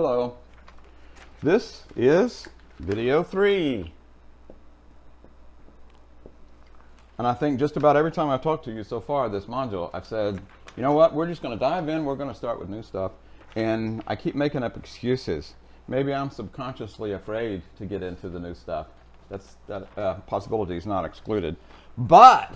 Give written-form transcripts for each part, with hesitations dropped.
Hello. This is video 3. And I think just about every time I've talked to you so far this module, I've said, you know what, we're just going to dive in, we're going to start with new stuff. And I keep making up excuses. Maybe I'm subconsciously afraid to get into the new stuff. That possibility is not excluded. But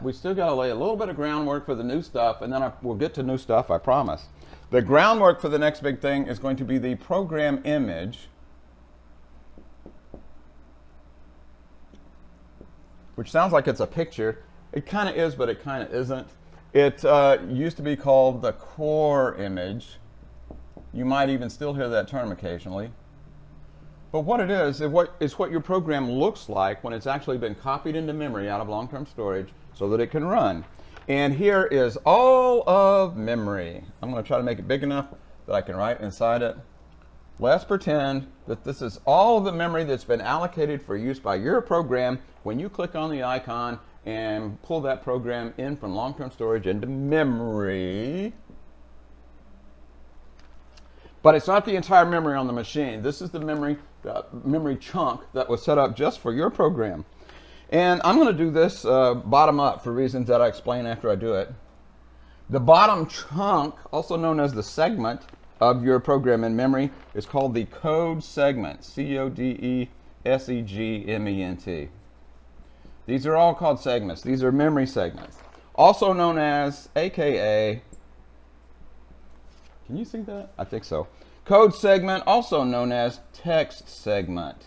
we still got to lay a little bit of groundwork for the new stuff, and then we'll get to new stuff, I promise. The groundwork for the next big thing is going to be the program image, which sounds like it's a picture. It kind of is, but it kind of isn't. It used to be called the core image. You might even still hear that term occasionally. But what it is what your program looks like when it's actually been copied into memory out of long-term storage so that it can run. And here is all of memory. I'm going to try to make it big enough that I can write inside it. Let's pretend that this is all the memory that's been allocated for use by your program when you click on the icon and pull that program in from long-term storage into memory. But it's not the entire memory on the machine. This is the memory chunk that was set up just for your program. And I'm going to do this bottom up for reasons that I explain after I do it. The bottom chunk, also known as the segment of your program in memory, is called the code segment, C-O-D-E-S-E-G-M-E-N-T. These are all called segments. These are memory segments. Also known as, AKA, can you see that? I think so. Code segment, also known as text segment.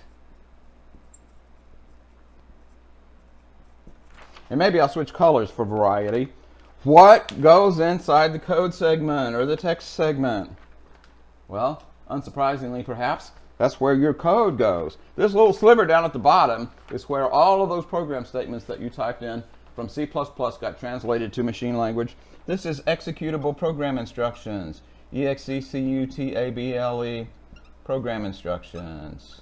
And maybe I'll switch colors for variety. What goes inside the code segment or the text segment? Well, unsurprisingly perhaps, that's where your code goes. This little sliver down at the bottom is where all of those program statements that you typed in from C++ got translated to machine language. This is executable program instructions. E-X-E-C-U-T-A-B-L-E, program instructions.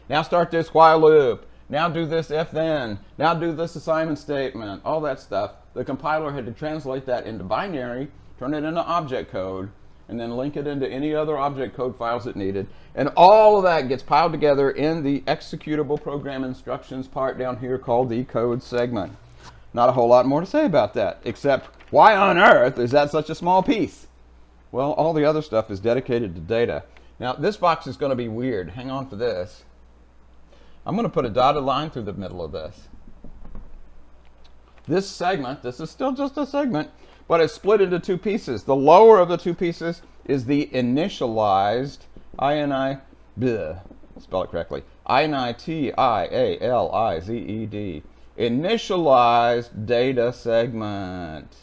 Now start this while loop. Now do this if then. Now do this assignment statement. All that stuff. The compiler had to translate that into binary, turn it into object code, and then link it into any other object code files it needed. And all of that gets piled together in the executable program instructions part down here called the code segment. Not a whole lot more to say about that, except why on earth is that such a small piece? Well, all the other stuff is dedicated to data. Now, this box is going to be weird. Hang on for this. I'm going to put a dotted line through the middle of this. This segment, this is still just a segment, but it's split into two pieces. The lower of the two pieces is the initialized, spell it correctly, I-N-I-T-I-A-L-I-Z-E-D, initialized data segment.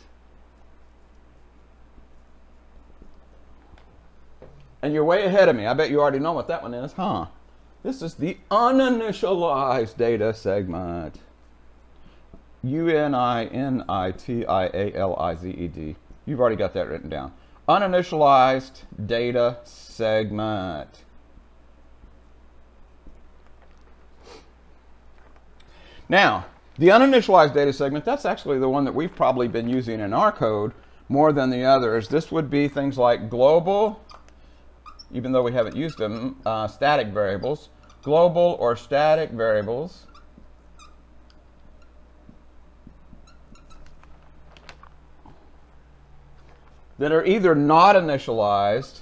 And you're way ahead of me. I bet you already know what that one is, huh? This is the uninitialized data segment. U-N-I-N-I-T-I-A-L-I-Z-E-D. You've already got that written down. Uninitialized data segment. Now, the uninitialized data segment, that's actually the one that we've probably been using in our code more than the others. This would be things like global, even though we haven't used them, static variables, global or static variables, that are either not initialized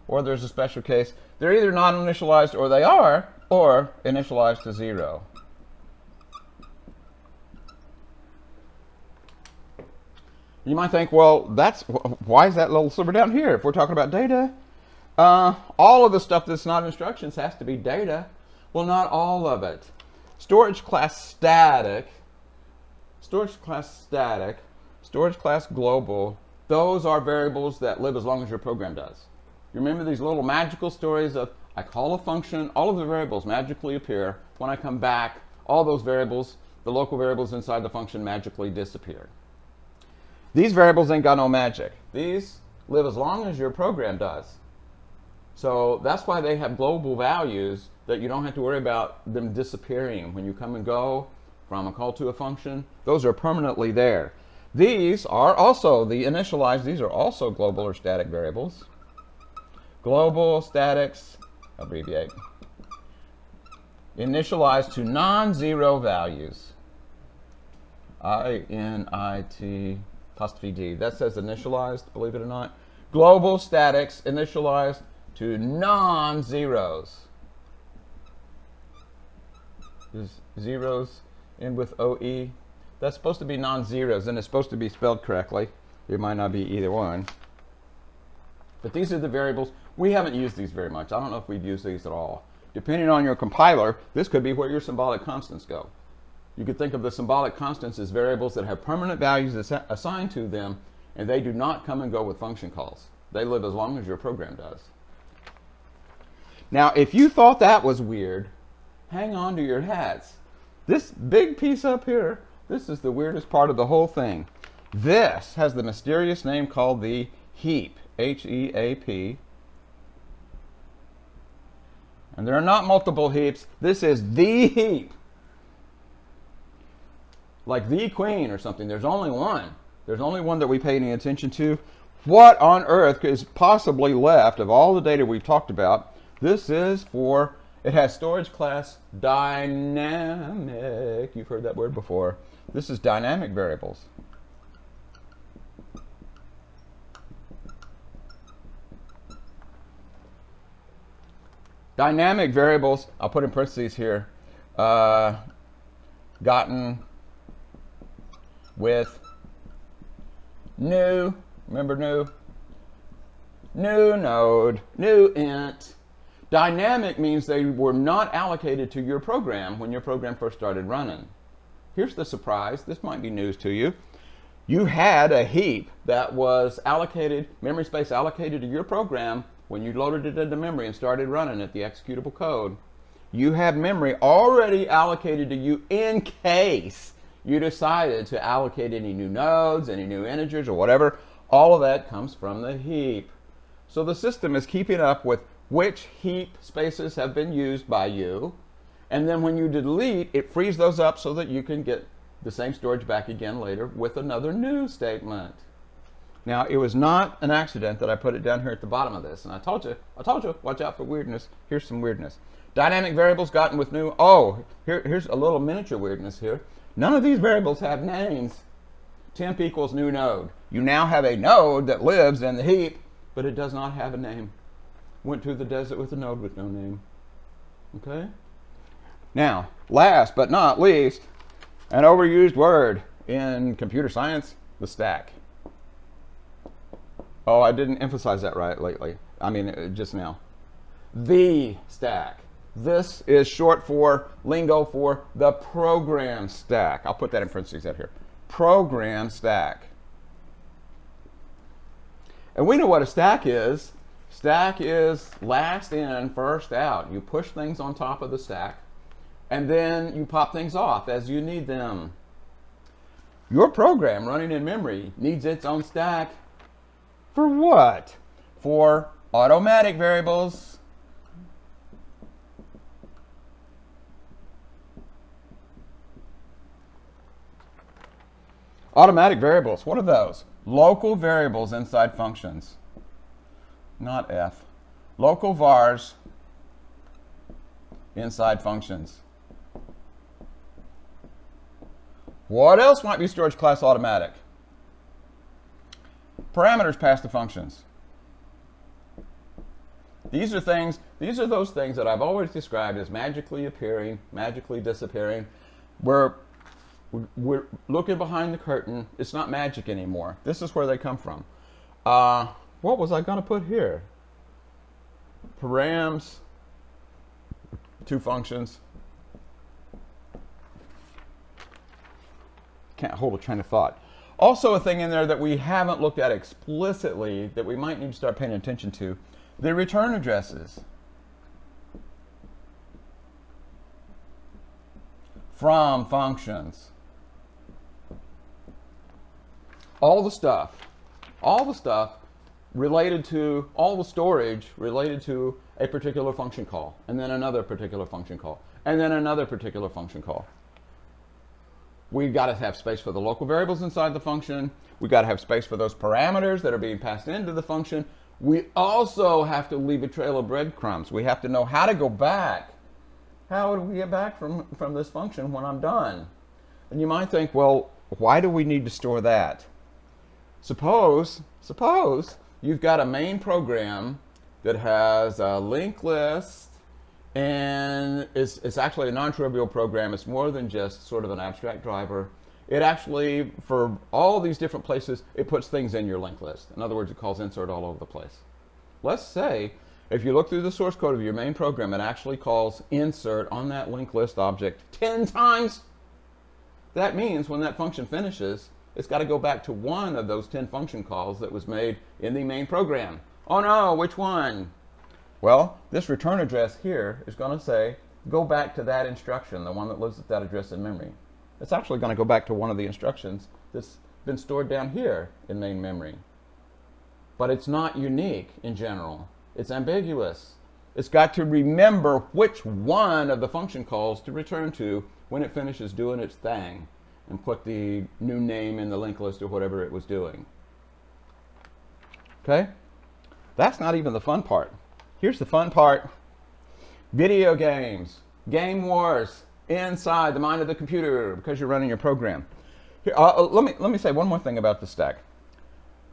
or there's a special case. They're either not initialized or they are, or initialized to 0. You might think, well, why is that little sliver down here if we're talking about data? All of the stuff that's not instructions has to be data. Well, not all of it. Storage class static, storage class global, those are variables that live as long as your program does. You remember these little magical stories of, I call a function, all of the variables magically appear. When I come back, all those variables, the local variables inside the function magically disappear. These variables ain't got no magic. These live as long as your program does. So that's why they have global values that you don't have to worry about them disappearing when you come and go from a call to a function, those are permanently there. These are also the initialized, these are also global or static variables. Global, statics, abbreviate, initialized to non-zero values. I-N-I-T apostrophe D. That says initialized, believe it or not. Global statics initialized to non-zeros. Is zeros end with OE? That's supposed to be non-zeros, and it's supposed to be spelled correctly. It might not be either one. But these are the variables. We haven't used these very much. I don't know if we've used these at all. Depending on your compiler, this could be where your symbolic constants go. You could think of the symbolic constants as variables that have permanent values assigned to them, and they do not come and go with function calls. They live as long as your program does. Now, if you thought that was weird, hang on to your hats. This big piece up here, this is the weirdest part of the whole thing. This has the mysterious name called the heap, H-E-A-P. And there are not multiple heaps. This is the heap. Like the queen or something. There's only one. There's only one that we pay any attention to. What on earth is possibly left of all the data we've talked about? This is for, it has storage class dynamic. You've heard that word before. This is dynamic variables. Dynamic variables, I'll put in parentheses here, gotten with new, remember new node, new int. Dynamic means they were not allocated to your program when your program first started running. Here's the surprise, this might be news to you. You had a heap that was allocated, memory space allocated to your program when you loaded it into memory and started running it, the executable code. You have memory already allocated to you in case you decided to allocate any new nodes, any new integers or whatever. All of that comes from the heap. So the system is keeping up with which heap spaces have been used by you, and then when you delete, it frees those up so that you can get the same storage back again later with another new statement. Now, it was not an accident that I put it down here at the bottom of this, and I told you, watch out for weirdness. Here's some weirdness. Dynamic variables gotten with new, here's a little miniature weirdness here. None of these variables have names. Temp equals new node. You now have a node that lives in the heap, but it does not have a name. Went to the desert with a node with no name. Okay? Now, last but not least, an overused word in computer science, the stack. Oh, I didn't emphasize that right lately. I mean, just now. The stack. This is short for, lingo for, the program stack. I'll put that in parentheses out here. Program stack. And we know what a stack is. Stack is last in, first out. You push things on top of the stack, and then you pop things off as you need them. Your program running in memory needs its own stack. For what? For automatic variables. Automatic variables, what are those? Local variables inside functions. Not F. Local vars inside functions. What else might be storage class automatic? Parameters passed to functions. These are those things that I've always described as magically appearing, magically disappearing. We're looking behind the curtain. It's not magic anymore. This is where they come from. What was I going to put here? Params to functions. Can't hold a train of thought. Also a thing in there that we haven't looked at explicitly that we might need to start paying attention to, the return addresses. From functions. All the stuff related to, all the storage related to a particular function call, and then another particular function call, and then another particular function call. We've got to have space for the local variables inside the function. We've got to have space for those parameters that are being passed into the function. We also have to leave a trail of breadcrumbs. We have to know how to go back. How do we get back from this function when I'm done? And you might think, well, why do we need to store that? Suppose you've got a main program that has a linked list, and it's actually a non-trivial program. It's more than just sort of an abstract driver. It actually, for all these different places, it puts things in your linked list. In other words, it calls insert all over the place. Let's say, if you look through the source code of your main program, it actually calls insert on that linked list object 10 times. That means when that function finishes, it's got to go back to one of those 10 function calls that was made in the main program. Oh no, which one? Well, this return address here is going to say, go back to that instruction, the one that lives at that address in memory. It's actually going to go back to one of the instructions that's been stored down here in main memory. But it's not unique in general. It's ambiguous. It's got to remember which one of the function calls to return to when it finishes doing its thing and put the new name in the linked list or whatever it was doing. Okay? That's not even the fun part. Here's the fun part. Video games, game wars inside the mind of the computer because you're running your program. Here, let me say one more thing about the stack.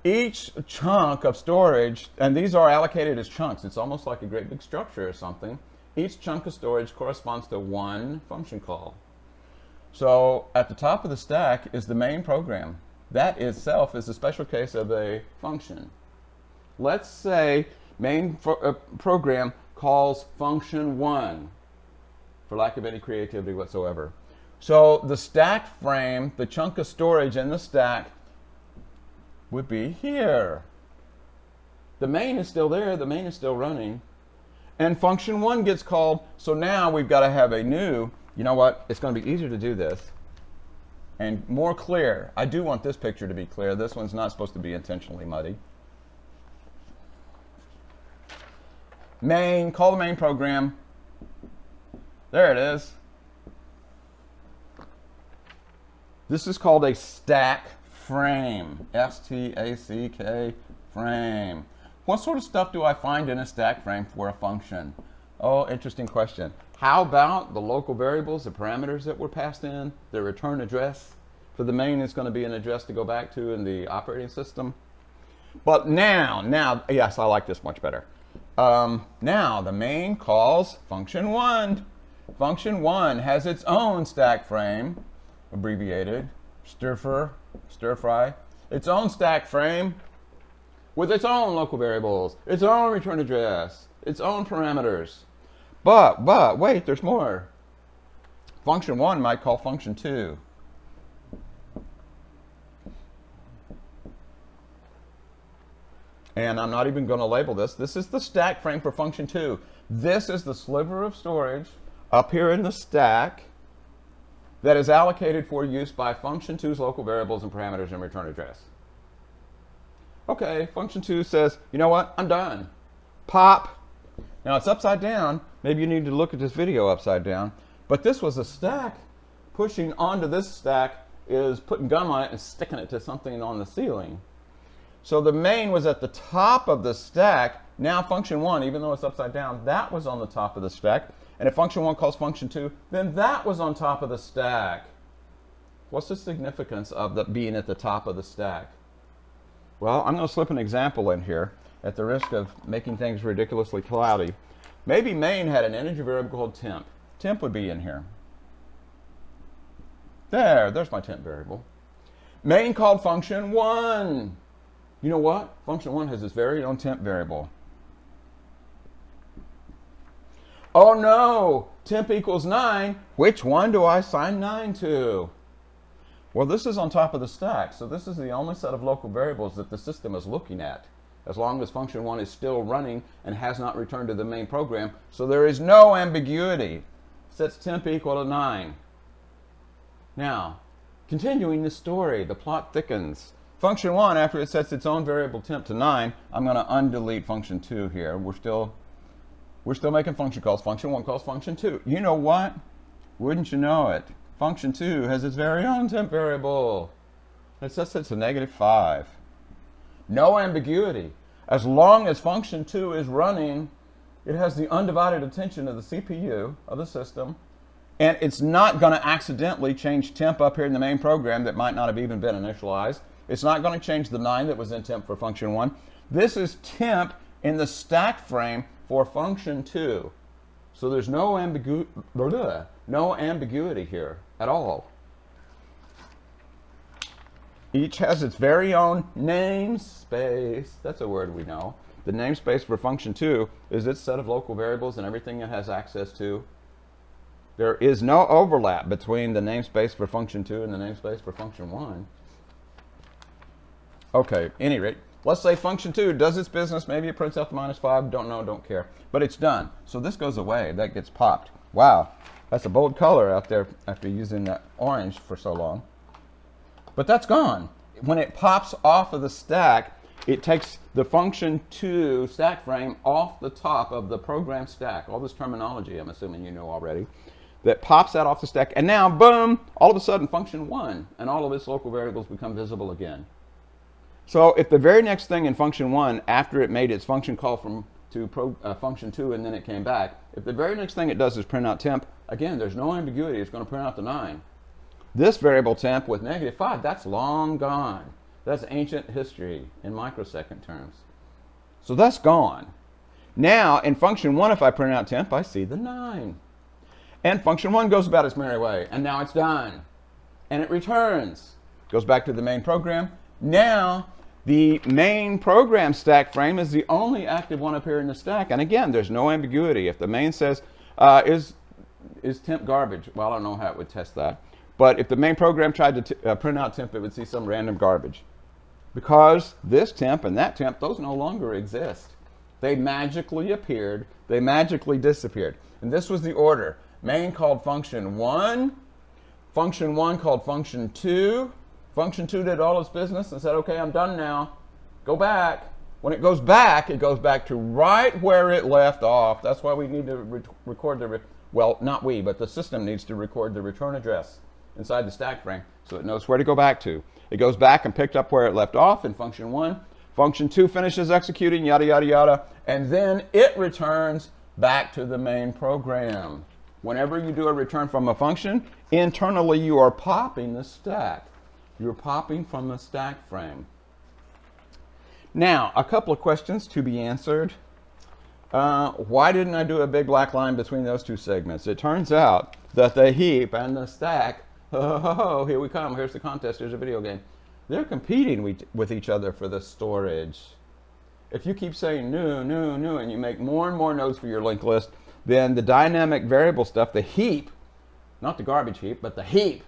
Each chunk of storage, and these are allocated as chunks. It's almost like a great big structure or something. Each chunk of storage corresponds to one function call. So at the top of the stack is the main program. That itself is a special case of a function. Let's say main program calls function 1 for lack of any creativity whatsoever. So the stack frame, the chunk of storage in the stack, would be here. The main is still there, the main is still running, and function 1 gets called. So now we've got to have a new, you know what, it's going to be easier to do this and more clear. I do want this picture to be clear. This one's not supposed to be intentionally muddy. Main, call the main program. There it is. This is called a stack frame. S-T-A-C-K frame. What sort of stuff do I find in a stack frame for a function? Oh, interesting question. How about the local variables, the parameters that were passed in, the return address? For the main, it's going to be an address to go back to in the operating system. But now, yes, I like this much better. Now the main calls function 1. Function 1 has its own stack frame, abbreviated, stir-fry, its own stack frame with its own local variables, its own return address, its own parameters. But wait, there's more. Function 1 might call function 2. And I'm not even going to label this. This is the stack frame for function 2. This is the sliver of storage up here in the stack that is allocated for use by function 2's local variables and parameters and return address. Okay, function 2 says, you know what, I'm done. Pop. Now it's upside down. Maybe you need to look at this video upside down. But this was a stack. Pushing onto this stack is putting gum on it and sticking it to something on the ceiling. So the main was at the top of the stack. Now function 1, even though it's upside down, that was on the top of the stack. And if function 1 calls function 2, then that was on top of the stack. What's the significance of that being at the top of the stack? Well, I'm going to slip an example in here at the risk of making things ridiculously cloudy. Maybe main had an integer variable called temp. Temp would be in here. There's my temp variable. Main called function 1. You know what? Function 1 has its very own temp variable. Oh no, temp equals 9. Which one do I assign 9 to? Well, this is on top of the stack, so this is the only set of local variables that the system is looking at, as long as function 1 is still running and has not returned to the main program, so there is no ambiguity. It sets temp equal to 9. Now, continuing the story, the plot thickens. Function 1, after it sets its own variable temp to 9, I'm going to undelete function 2 here. We're still making function calls. Function 1 calls function 2. You know what? Wouldn't you know it? Function 2 has its very own temp variable. It says it's a -5. No ambiguity. As long as function 2 is running, it has the undivided attention of the CPU of the system, and it's not going to accidentally change temp up here in the main program that might not have even been initialized. It's not going to change the 9 that was in temp for function 1. This is temp in the stack frame for function 2. So there's no ambiguity here at all. Each has its very own namespace. That's a word we know. The namespace for function 2 is its set of local variables and everything it has access to. There is no overlap between the namespace for function 2 and the namespace for function 1. Okay, at any rate, let's say function 2 does its business. Maybe it prints out the -5. Don't know, don't care. But it's done. So this goes away. That gets popped. Wow, that's a bold color out there after using that orange for so long. But that's gone. When it pops off of the stack, it takes the function 2 stack frame off the top of the program stack. All this terminology, I'm assuming you know already, that pops that off the stack. And now, boom, all of a sudden, function 1 and all of its local variables become visible again. So if the very next thing in function 1, after it made its function call to function 2 and then it came back, if the very next thing it does is print out temp, again, there's no ambiguity. It's going to print out the 9. This variable temp with -5, that's long gone. That's ancient history in microsecond terms. So that's gone. Now, in function 1, if I print out temp, I see the 9. And function 1 goes about its merry way, and now it's done. And it returns. Goes back to the main program. Now, the main program stack frame is the only active one up here in the stack. And again, there's no ambiguity. If the main says, is temp garbage? Well, I don't know how it would test that. But if the main program tried to print out temp, it would see some random garbage. Because this temp and that temp, those no longer exist. They magically appeared. They magically disappeared. And this was the order. Main called function 1. Function 1 called function 2. Function 2 did all its business and said, okay, I'm done now. Go back. When it goes back to right where it left off. That's why we need to record the, well, not we, but the system needs to record the return address inside the stack frame so it knows where to go back to. It goes back and picked up where it left off in function 1. Function 2 finishes executing, yada, yada, yada, and then it returns back to the main program. Whenever you do a return from a function, internally you are popping the stack. You're popping from the stack frame. Now, a couple of questions to be answered. Why didn't I do a big black line between those two segments? It turns out that the heap and the stack, oh, here we come, here's the contest, here's a video game. They're competing with each other for the storage. If you keep saying new, new, new, and you make more and more nodes for your linked list, then the dynamic variable stuff, the heap, not the garbage heap, but the heap,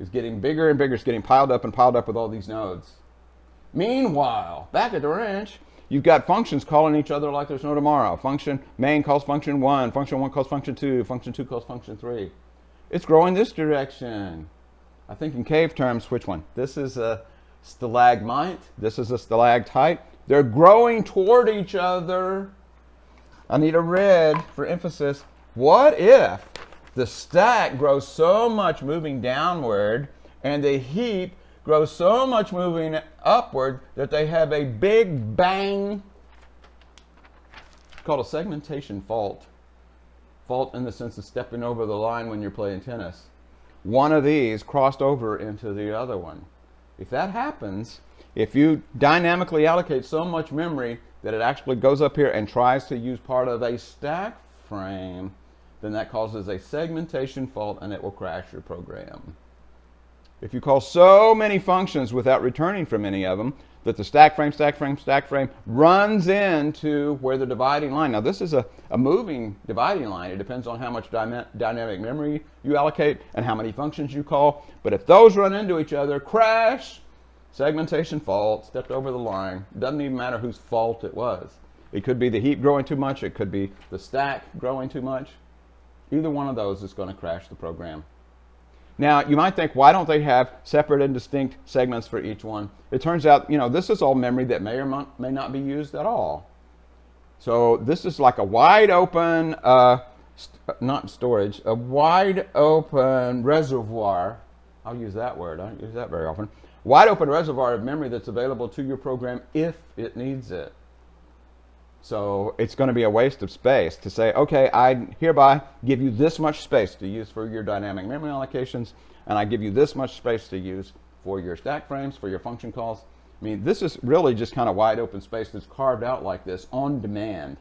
is getting bigger and bigger. It's getting piled up with all these nodes. Meanwhile, back at the ranch, you've got functions calling each other like there's no tomorrow. Function main calls function 1, function 1 calls function 2, function 2 calls function 3. It's growing this direction. I think in cave terms, which one? This is a stalagmite. This is a stalactite. They're growing toward each other. I need a red for emphasis. What if the stack grows so much moving downward and the heap grows so much moving upward that they have a big bang? It's called a segmentation fault. Fault in the sense of stepping over the line when you're playing tennis. One of these crossed over into the other one. If that happens, if you dynamically allocate so much memory that it actually goes up here and tries to use part of a stack frame, then that causes a segmentation fault and it will crash your program. If you call so many functions without returning from any of them that the stack frame runs into where the dividing line. Now this is a moving dividing line. It depends on how much dynamic memory you allocate and how many functions you call. But if those run into each other, crash, segmentation fault, stepped over the line. It doesn't even matter whose fault it was. It could be the heap growing too much. It could be the stack growing too much. Either one of those is going to crash the program. Now, you might think, why don't they have separate and distinct segments for each one? It turns out, this is all memory that may or may not be used at all. So this is like a wide open not storage, a wide open reservoir. I'll use that word. I don't use that very often. Wide open reservoir of memory that's available to your program if it needs it. So it's going to be a waste of space to say, okay, I hereby give you this much space to use for your dynamic memory allocations, and I give you this much space to use for your stack frames, for your function calls. I mean, this is really just kind of wide open space that's carved out like this on demand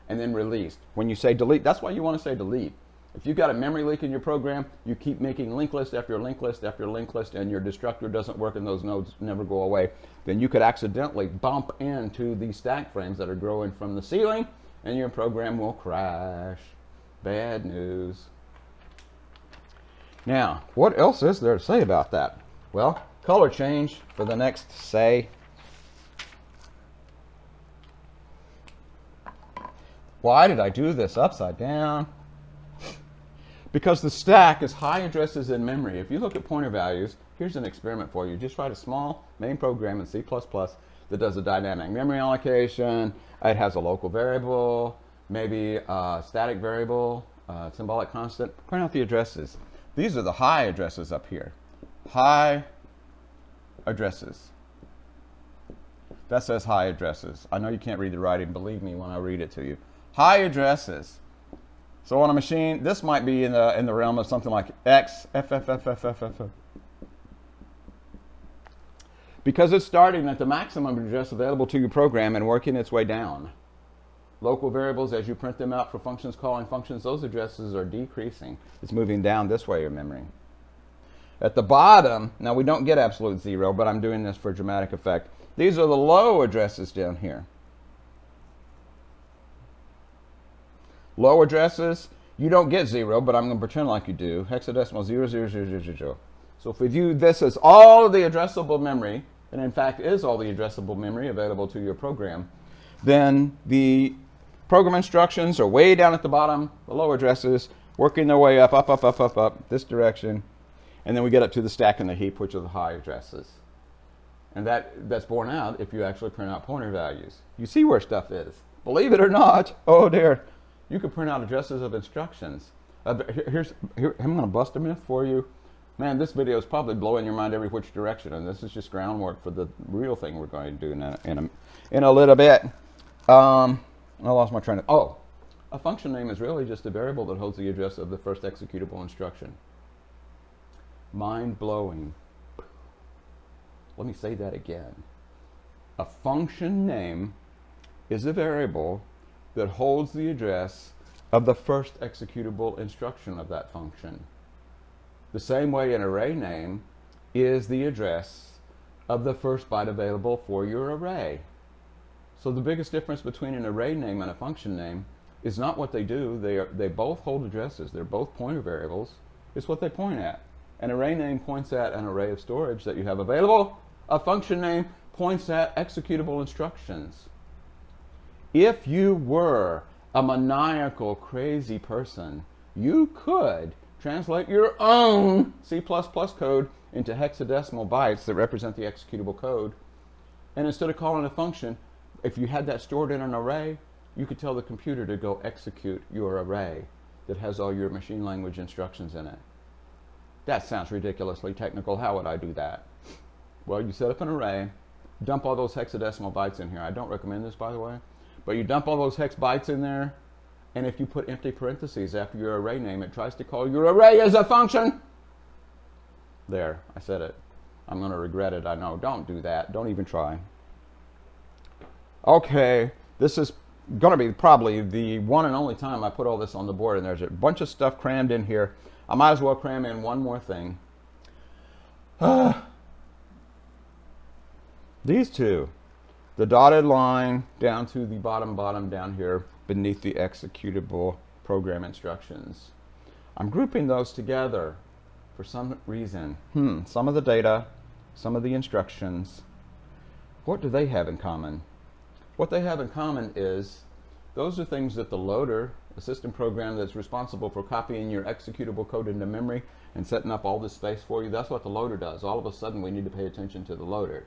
and then released. When you say delete, that's why you want to say delete. If you've got a memory leak in your program, you keep making linked list after linked list after linked list, and your destructor doesn't work and those nodes never go away, then you could accidentally bump into these stack frames that are growing from the ceiling, and your program will crash. Bad news. Now, what else is there to say about that? Well, color change for the next, say, why did I do this upside down? Because the stack is high addresses in memory. If you look at pointer values, here's an experiment for you. Just write a small main program in C++ that does a dynamic memory allocation. It has a local variable, maybe a static variable, symbolic constant. Print out the addresses. These are the high addresses up here. High addresses. That says high addresses. I know you can't read the writing. Believe me when I read it to you. High addresses. So on a machine, this might be in the realm of something like X, F. Because it's starting at the maximum address available to your program and working its way down. Local variables, as you print them out for functions calling functions, those addresses are decreasing. It's moving down this way in memory. At the bottom, now we don't get absolute zero, but I'm doing this for dramatic effect. These are the low addresses down here. Low addresses, you don't get zero, but I'm going to pretend like you do. Hexadecimal 00000. So if we view this as all of the addressable memory, and in fact is all the addressable memory available to your program, then the program instructions are way down at the bottom, the low addresses, working their way up, this direction, and then we get up to the stack and the heap, which are the high addresses. And that's borne out if you actually print out pointer values. You see where stuff is. Believe it or not, oh dear. You can print out addresses of instructions. Here, I'm going to bust a myth for you. Man, this video is probably blowing your mind every which direction, and this is just groundwork for the real thing we're going to do in a little bit. I lost my train of... Oh, a function name is really just a variable that holds the address of the first executable instruction. Mind-blowing. Let me say that again. A function name is a variable that holds the address of the first executable instruction of that function. The same way an array name is the address of the first byte available for your array. So the biggest difference between an array name and a function name is not what they do. They both hold addresses. They're both pointer variables. It's what they point at. An array name points at an array of storage that you have available. A function name points at executable instructions. If you were a maniacal, crazy person, you could translate your own C++ code into hexadecimal bytes that represent the executable code. And instead of calling a function, if you had that stored in an array, you could tell the computer to go execute your array that has all your machine language instructions in it. That sounds ridiculously technical. How would I do that? Well, you set up an array, dump all those hexadecimal bytes in here. I don't recommend this, by the way. But you dump all those hex bytes in there, and if you put empty parentheses after your array name, it tries to call your array as a function. There, I said it. I'm going to regret it, I know. Don't do that. Don't even try. Okay, this is going to be probably the one and only time I put all this on the board, and there's a bunch of stuff crammed in here. I might as well cram in one more thing. These two. The dotted line down to the bottom down here beneath the executable program instructions. I'm grouping those together for some reason. Some of the data, some of the instructions. What do they have in common? What they have in common is those are things that the loader, a system program that's responsible for copying your executable code into memory and setting up all this space for you, that's what the loader does. All of a sudden we need to pay attention to the loader.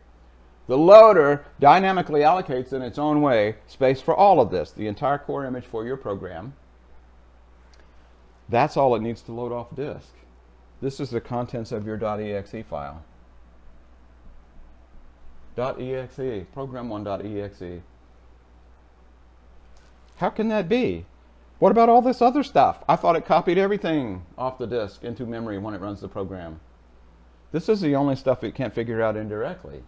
The loader dynamically allocates in its own way space for all of this, the entire core image for your program. That's all it needs to load off disk. This is the contents of your .exe file. .exe, program1.exe. How can that be? What about all this other stuff? I thought it copied everything off the disk into memory when it runs the program. This is the only stuff it can't figure out indirectly.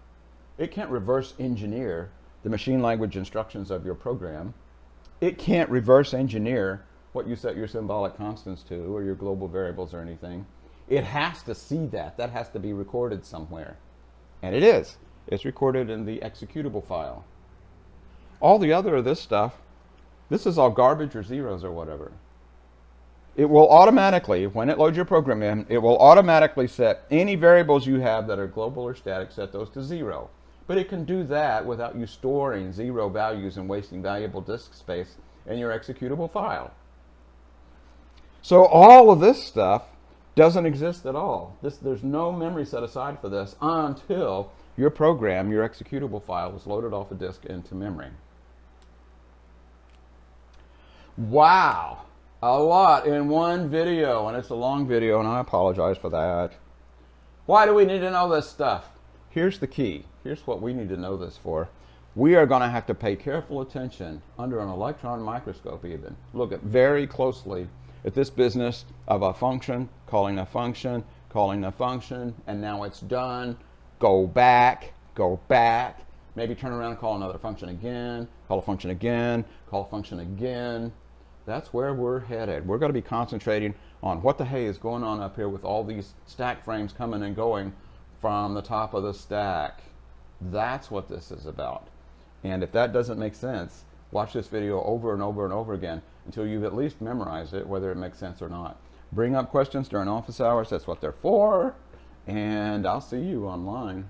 It can't reverse engineer the machine language instructions of your program. It can't reverse engineer what you set your symbolic constants to or your global variables or anything. It has to see that. That has to be recorded somewhere. And it is. It's recorded in the executable file. All the other of this stuff, this is all garbage or zeros or whatever. It will automatically, when it loads your program in, it will automatically set any variables you have that are global or static, set those to 0. But it can do that without you storing 0 values and wasting valuable disk space in your executable file. So all of this stuff doesn't exist at all. There's no memory set aside for this until your program, your executable file, is loaded off a disk into memory. Wow, a lot in one video, and it's a long video, and I apologize for that. Why do we need to know this stuff? Here's the key. Here's what we need to know this for. We are going to have to pay careful attention under an electron microscope even. Look at very closely at this business of a function, calling a function, and now it's done. Go back, maybe turn around and call another function again, call a function again, call a function again. That's where we're headed. We're going to be concentrating on what the hay is going on up here with all these stack frames coming and going from the top of the stack. That's what this is about. And if that doesn't make sense, watch this video over and over and over again until you've at least memorized it, whether it makes sense or not. Bring up questions during office hours. That's what they're for. And I'll see you online.